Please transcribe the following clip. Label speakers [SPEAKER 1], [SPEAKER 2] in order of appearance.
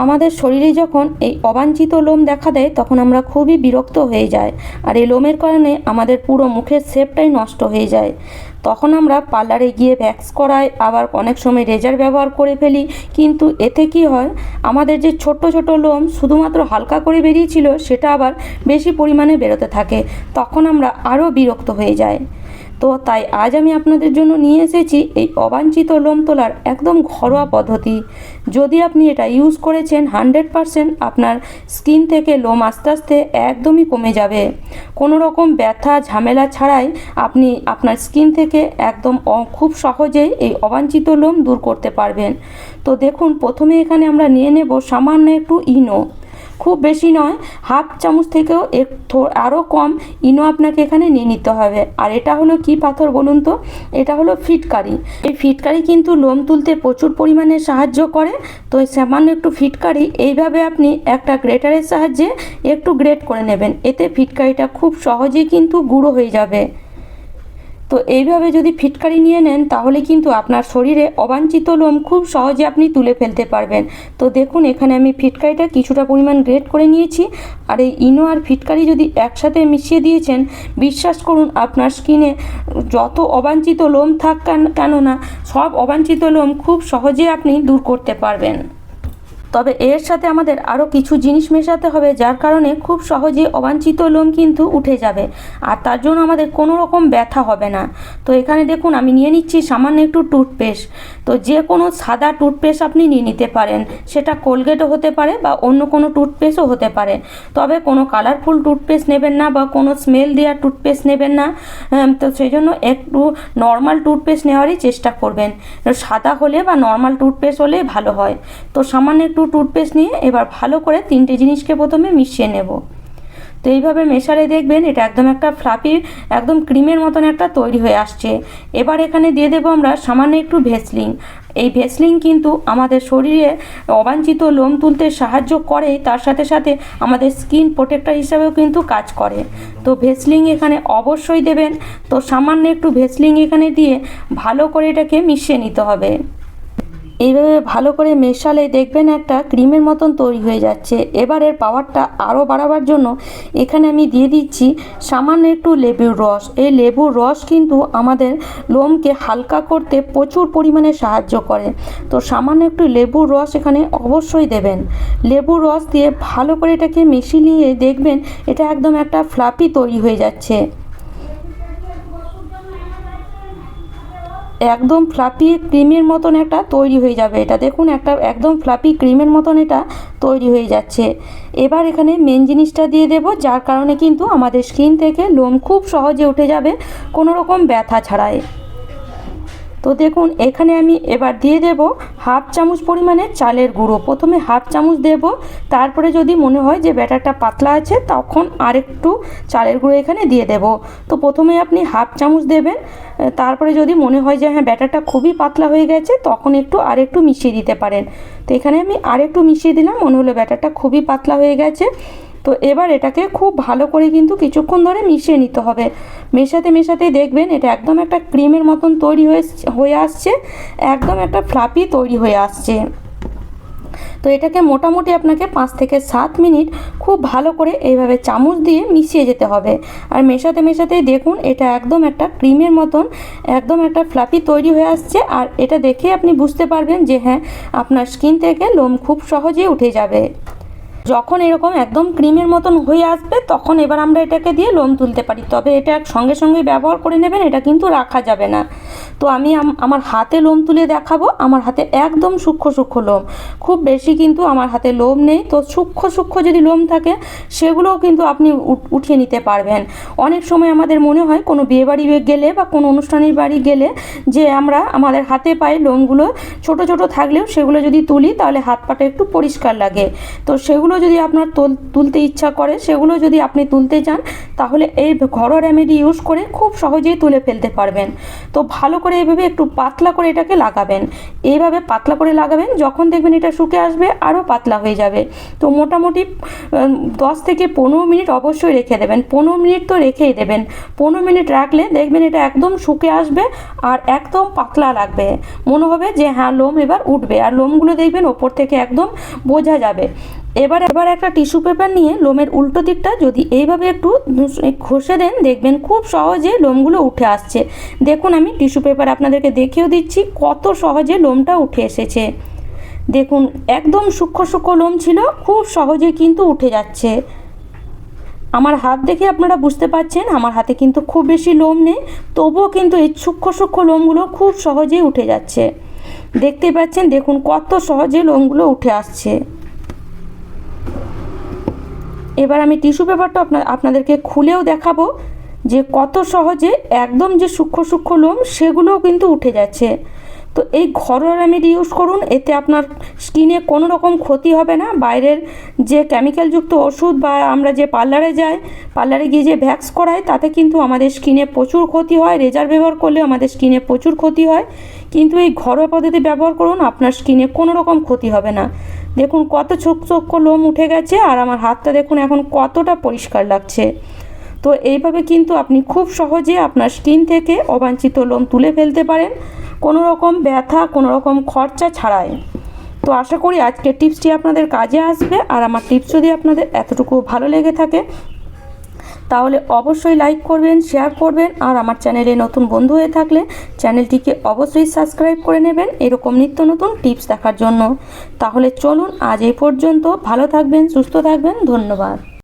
[SPEAKER 1] আমাদের শরীরে যখন এই অবাঞ্ছিত লোম দেখা দেয় তখন আমরা খুবই বিরক্ত হয়ে যাই, আর এই লোমের কারণে আমাদের পুরো মুখের শেপটাই নষ্ট হয়ে যায়। তখন আমরা পার্লারে গিয়ে ভ্যাক্স করাই, আবার অনেক সময় রেজার ব্যবহার করে ফেলি, কিন্তু এতে কি হয়, আমাদের যে ছোট ছোট লোম শুধুমাত্র হালকা করে বেরিয়েছিল সেটা আবার বেশি পরিমাণে বেরোতে থাকে, তখন আমরা আরও বিরক্ত হয়ে যাই। তো তাই আজ আমি আপনাদের জন্য নিয়ে এসেছি এই অবাঞ্ছিত লোম তোলার একদম ঘরোয়া পদ্ধতি। যদি আপনি এটা ইউজ করেছেন 100% আপনার স্কিন থেকে লোম আস্তে আস্তে একদমই কমে যাবে। কোনো রকম ব্যথা ঝামেলা ছাড়াই আপনি আপনার স্কিন থেকে একদম খুব সহজেই এই অবাঞ্ছিত লোম দূর করতে পারবেন। তো দেখুন, প্রথমে এখানে আমরা নিয়ে নেব সামান্য একটু ইনো। খুব বেশি নয়, হাফ চামচ থেকেও একটু আরও কম ইনো আপনাকে এখানে নিয়ে নিতে হবে। আর এটা হলো কি পাথর বলুন তো? এটা হলো ফিটকারি। এই ফিটকারি কিন্তু লোম তুলতে প্রচুর পরিমাণে সাহায্য করে। তো সামান্য একটু ফিটকারি এইভাবে আপনি একটা গ্রেটারের সাহায্যে একটু গ্রেট করে নেবেন, এতে ফিটকারিটা খুব সহজেই কিন্তু গুঁড়ো হয়ে যাবে। তো এইভাবে যদি ফিটকারি নিয়ে নেন তাহলে কিন্তু আপনার শরীরে অবাঞ্ছিত লোম খুব সহজে আপনি তুলে ফেলতে পারবেন। তো দেখুন, এখানে আমি ফিটকারিটা কিছুটা পরিমাণ গ্রেট করে নিয়েছি। আর এই ইনো আর ফিটকারি যদি একসাথে মিশিয়ে দিয়েছেন, বিশ্বাস করুন আপনার স্কিনে যত অবাঞ্ছিত লোম থাক কেন না, সব অবাঞ্ছিত লোম খুব সহজে আপনি দূর করতে পারবেন। তবে এর সাথে আমাদের আরও কিছু জিনিস মেশাতে হবে, যার কারণে খুব সহজে অবাঞ্ছিত লোম কিন্তু উঠে যাবে, আর তার জন্য আমাদের কোনো রকম ব্যথা হবে না। তো এখানে দেখুন, আমি নিয়ে নিচ্ছি সামান্য একটু টুথপেস্ট। তো যে কোনো সাদা টুথপেস্ট আপনি নিয়ে নিতে পারেন, সেটা কোলগেটও হতে পারে বা অন্য কোনো টুথপেস্টও হতে পারে। তবে কোনো কালারফুল টুথপেস্ট নেবেন না বা কোনো স্মেল দেওয়া টুথপেস্ট নেবেন না। তো সেই জন্য একটু নর্মাল টুথপেস্ট নেওয়ারই চেষ্টা করবেন। সাদা হলে বা নর্মাল টুথপেস্ট হলে ভালো হয়। তো সামান্য একটু টুথপেস্ট নিয়ে এবার ভালো করে তিনটে জিনিসকে প্রথমে মিশিয়ে নেব। তো এইভাবে মেশালে দেখবেন এটা একদম একটা ফ্লাফি, একদম ক্রিমের মতন একটা তৈরি হয়ে আসছে। এবার এখানে দিয়ে দেবো আমরা সামান্য একটু ভেসলিন। এই ভেসলিন কিন্তু আমাদের শরীরে অবাঞ্ছিত লোম তুলতে সাহায্য করে, তার সাথে সাথে আমাদের স্কিন প্রোটেক্টর হিসাবেও কিন্তু কাজ করে। তো ভেসলিন এখানে অবশ্যই দেবেন। তো সামান্য একটু ভেসলিন এখানে দিয়ে ভালো করে এটাকে মিশিয়ে নিতে হবে। এইভাবে ভালো করে মেশালে দেখবেন একটা ক্রিমের মতন তৈরি হয়ে যাচ্ছে। এবার এর পাওয়ারটা আরও বাড়াবার জন্য এখানে আমি দিয়ে দিচ্ছি সামান্য একটু লেবুর রস। এই লেবুর রস কিন্তু আমাদের লোমকে হালকা করতে প্রচুর পরিমাণে সাহায্য করে। তো সামান্য একটু লেবুর রস এখানে অবশ্যই দেবেন। লেবুর রস দিয়ে ভালো করে এটাকে মিশিয়ে নিয়ে দেখবেন এটা একদম একটা ফ্লাফি তৈরি হয়ে যাচ্ছে, একদম ফ্লাফি ক্রিমের মতন একটা তৈরি হয়ে যাবে। এটা দেখুন, একটা একদম ফ্লাফি ক্রিমের মতন এটা তৈরি হয়ে যাচ্ছে। এবার এখানে মেন জিনিসটা দিয়ে দেব, যার কারণে কিন্তু আমাদের স্কিন থেকে লোম খুব সহজে উঠে যাবে কোনো রকম ব্যথা ছাড়াই। তো দেখুন, এখানে আমি এবার দিয়ে দেব হাফ চামচ পরিমাণে চালের গুঁড়ো। প্রথমে হাফ চামচ দেব, তারপরে যদি মনে হয় যে ব্যাটারটা পাতলা আছে তখন আরেকটু চালের গুঁড়ো এখানে দিয়ে দেব। তো প্রথমে আপনি হাফ চামচ দেবেন, তারপরে যদি মনে হয় যে হ্যাঁ ব্যাটারটা খুবই পাতলা হয়ে গেছে তখন আরেকটু মিশিয়ে দিতে পারেন। তো এখানে আমি আরেকটু মিশিয়ে দিলাম, মনে হলো ব্যাটারটা খুবই পাতলা হয়ে গেছে। তো এবার এটাকে খুব ভালো করে কিন্তু কিছুক্ষণ ধরে মিশিয়ে নিতে হবে। মেশাতে মেশাতে দেখবেন এটা একদম একটা ক্রিমের মতন তৈরি হয়ে আসছে, একদম একটা ফ্লাফি তৈরি হয়ে আসছে। তো এটাকে মোটামুটি আপনাকে 5 থেকে 7 মিনিট খুব ভালো করে এইভাবে চামচ দিয়ে মিশিয়ে যেতে হবে। আর মেশাতে মেশাতেই দেখুন এটা একদম একটা ক্রিমের মতন একদম একটা ফ্লাফি তৈরি হয়ে আসছে। আর এটা দেখে আপনি বুঝতে পারবেন যে হ্যাঁ আপনার স্কিন থেকে লোম খুব সহজেই উঠে যাবে। যখন এরকম একদম ক্রিমের মতন হয়ে আসবে তখন এবার আমরা এটাকে দিয়ে লোম তুলতে পারি। তবে এটা সঙ্গে সঙ্গে ব্যবহার করে নেবেন, এটা কিন্তু রাখা যাবে না। তো আমি আমার হাতে লোম তুলে দেখাবো। আমার হাতে একদম সূক্ষ্ম সূক্ষ্ম লোম, খুব বেশি কিন্তু আমার হাতে লোম নেই। তো সূক্ষ্ম সূক্ষ্ম যদি লোম থাকে সেগুলোও কিন্তু আপনি উঠিয়ে নিতে পারবেন। অনেক সময় আমাদের মনে হয় কোনো বিয়েবাড়ি গেলে বা কোনো অনুষ্ঠানের বাড়ি গেলে যে আমরা আমাদের হাতে পায়ে লোমগুলো ছোট ছোট থাকলেও সেগুলো যদি তুলি তাহলে হাত পাটা একটু পরিষ্কার লাগে। তো সেগুলো সেগুলো যদি আপনার তুলতে ইচ্ছা করে, সেগুলো যদি আপনি তুলতে চান, তাহলে এই ঘরোয়া রেমেডি ইউজ করে খুব সহজেই তুলে ফেলতে পারবেন। তো ভালো করে এইভাবে একটু পাতলা করে এটাকে লাগাবেন, এইভাবে পাতলা করে লাগাবেন। যখন দেখবেন এটা শুকে আসবে আরও পাতলা হয়ে যাবে। তো মোটামুটি 10 থেকে 15 মিনিট অবশ্যই রেখে দেবেন। 15 মিনিট তো রেখেই দেবেন। 15 মিনিট রাখলে দেখবেন এটা একদম শুকে আসবে আর একদম পাতলা লাগবে, মনে হবে যে হ্যাঁ লোম এবার উঠবে, আর লোমগুলো দেখবেন ওপর থেকে একদম বোঝা যাবে। এবার একটা টিস্যু পেপার নিয়ে লোমের উল্টো দিকটা যদি এইভাবে একটু ঘষে দেন, দেখবেন খুব সহজে লোমগুলো উঠে আসছে। দেখুন আমি টিস্যু পেপার আপনাদেরকে দেখিয়েও দিচ্ছি কত সহজে লোমটা উঠে এসেছে। দেখুন একদম সূক্ষ্ম সূক্ষ্ম লোম ছিল, খুব সহজে কিন্তু উঠে যাচ্ছে। আমার হাত দেখে আপনারা বুঝতে পারছেন আমার হাতে কিন্তু খুব বেশি লোম নেই, তবুও কিন্তু এই সূক্ষ্ম সূক্ষ্ম লোমগুলো খুব সহজেই উঠে যাচ্ছে। দেখতে পাচ্ছেন, দেখুন কত সহজে লোমগুলো উঠে আসছে। এবার আমি টিস্যু পেপারটা আপনাদেরকে খুলেও দেখাবো যে কত সহজে একদম যে সূক্ষ্ম সূক্ষ্ম লোম সেগুলোও কিন্তু উঠে যাচ্ছে। তো এই ঘরোয়া রেমেডি ইউজ করুন, এতে আপনার স্কিনে কোনো রকম ক্ষতি হবে না। বাইরের যে কেমিক্যালযুক্ত ওষুধ বা আমরা যে পার্লারে গিয়ে যে ভ্যাক্স করাই, তাতে কিন্তু আমাদের স্কিনে প্রচুর ক্ষতি হয়। রেজার ব্যবহার করলে আমাদের স্কিনে প্রচুর ক্ষতি হয়, কিন্তু এই ঘরোয়া পদ্ধতি ব্যবহার করুন, আপনার স্কিনে কোনো রকম ক্ষতি হবে না। দেখুন কত সূক্ষ্ম লোম উঠে গেছে, আর আমার হাতটা দেখুন এখন কতটা পরিষ্কার লাগছে। তো এইভাবে কিন্তু আপনি খুব সহজে আপনার স্কিন থেকে অবাঞ্ছিত লোম তুলে ফেলতে পারেন, কোনো রকম ব্যথা, কোনো রকম খরচা ছাড়াই। তো আশা করি আজকের টিপসটি আপনাদের কাজে আসবে। আর আমার টিপস যদি আপনাদের এতটুকু ভালো লেগে থাকে, তাহলে অবশ্যই লাইক করবেন, শেয়ার করবেন, আর আমার চ্যানেলে নতুন বন্ধু হয়ে থাকলে চ্যানেলটিকে অবশ্যই সাবস্ক্রাইব করে নেবেন এরকম নিত্য নতুন টিপস দেখার জন্য। তাহলে চলুন আজ এই পর্যন্ত, ভালো থাকবেন, সুস্থ থাকবেন, ধন্যবাদ।